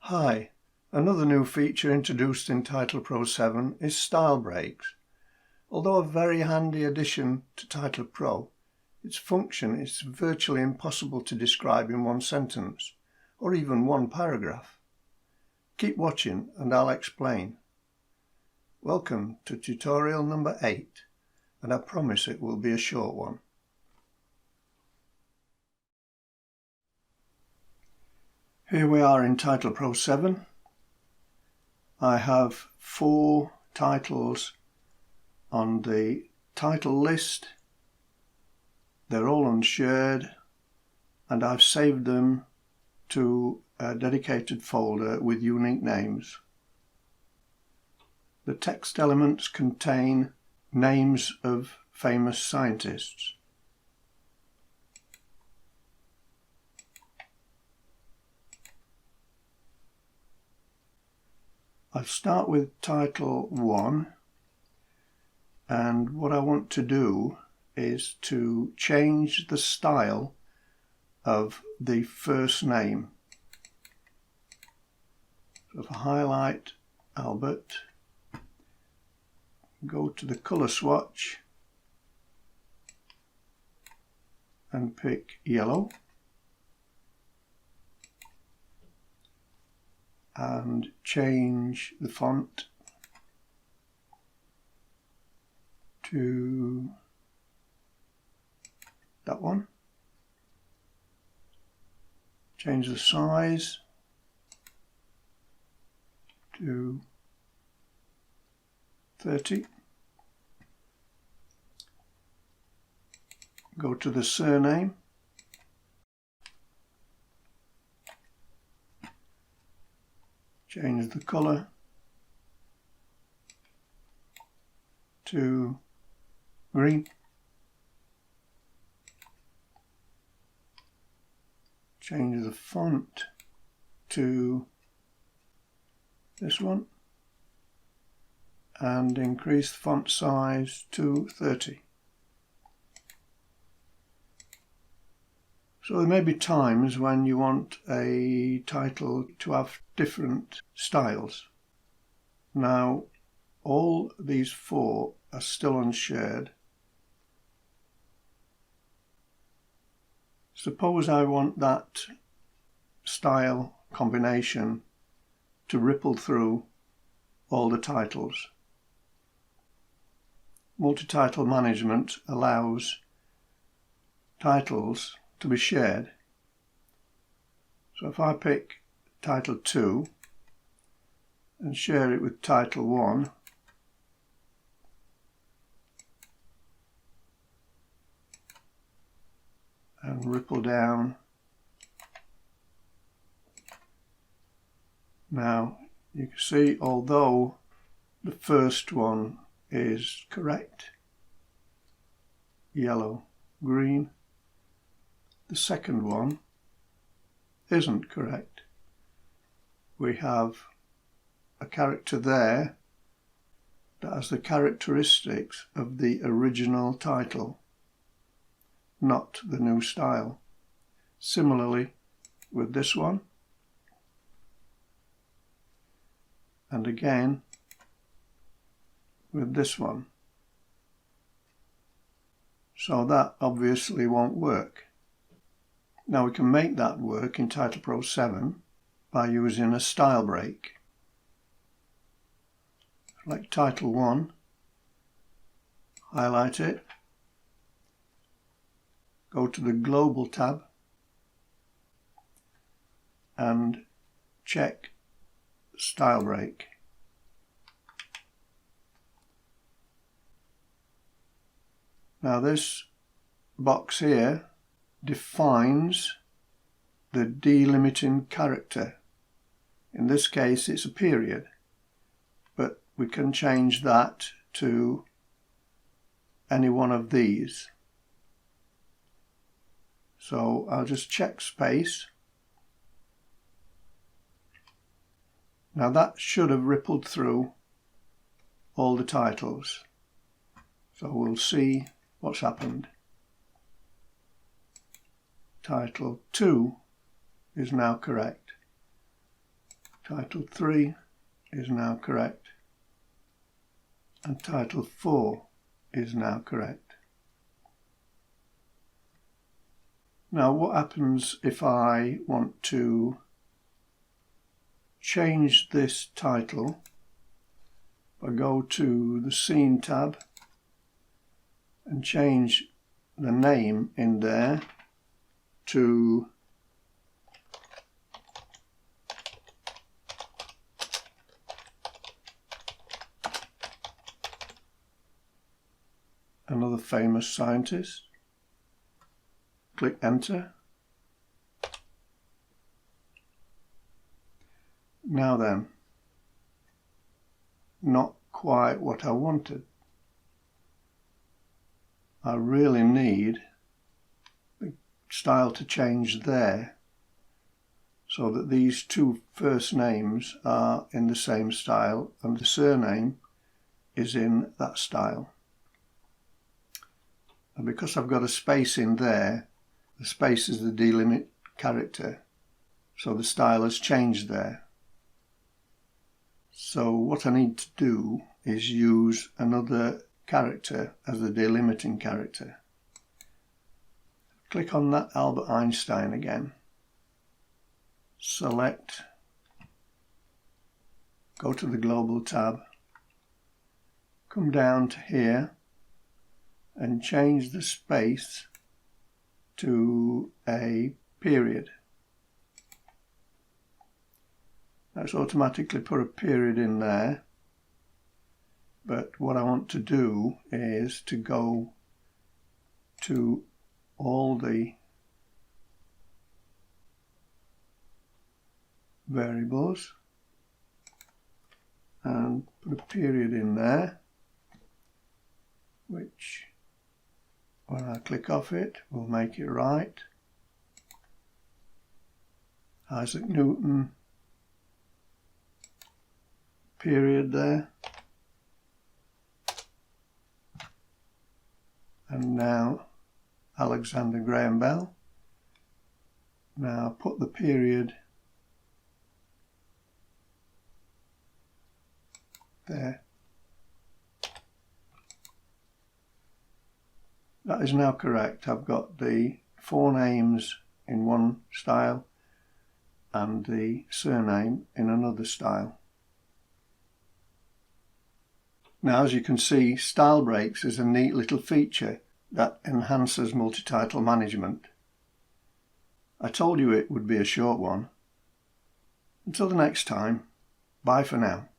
Hi, another new feature introduced in Title Pro 7 is style breaks. Although a very handy addition to Title Pro, its function is virtually impossible to describe in one sentence, or even one paragraph. Keep watching and I'll explain. Welcome to tutorial number 8, and I promise it will be a short one. Here we are in Title Pro 7. I have 4 titles on the title list. They're all unshared, and I've saved them to a dedicated folder with unique names. The text elements contain names of famous scientists. I'll start with title 1, and what I want to do is to change the style of the first name. So if I highlight Albert, go to the colour swatch and pick yellow, and change the font to that one. Change the size to 30. Go to the surname. Change the colour to green. Change the font to this one and increase the font size to 30. So there may be times when you want a title to have different styles. Now, all these 4 are still unshared. Suppose I want that style combination to ripple through all the titles. Multi-title management allows titles to be shared. So if I pick title 2 and share it with title 1, and ripple down, now you can see although the first one is correct, yellow, green, the second one isn't correct. We have a character there that has the characteristics of the original title, not the new style. Similarly with this one, and again with this one. So that obviously won't work. Now we can make that work in Title Pro 7 by using a style break. Select Title 1, highlight it, go to the Global tab and check Style Break. Now this box here defines the delimiting character. In this case it's a period, but we can change that to any one of these. So I'll just check space. Now that should have rippled through all the titles. So we'll see what's happened. Title 2 is now correct. Title 3 is now correct, and Title 4 is now correct. Now what happens if I want to change this title? I go to the Scene tab and change the name in there to Another Famous Scientist. Click Enter. Now then, not quite what I wanted. I really need the style to change there so that these two first names are in the same style and the surname is in that style. And because I've got a space in there, the space is the delimit character, so the style has changed there. So what I need to do is use another character as the delimiting character. Click on that Albert Einstein again. Select, go to the Global tab, come down to here and change the space to a period. That's automatically put a period in there, but what I want to do is to go to all the variables and put a period in there, which when I click off it will make it right. Isaac Newton, period there. And now Alexander Graham Bell. Now put the period there. That is now correct. I've got the four names in one style and the surname in another style. Now, as you can see, style breaks is a neat little feature that enhances multi-title management. I told you it would be a short one. Until the next time, bye for now.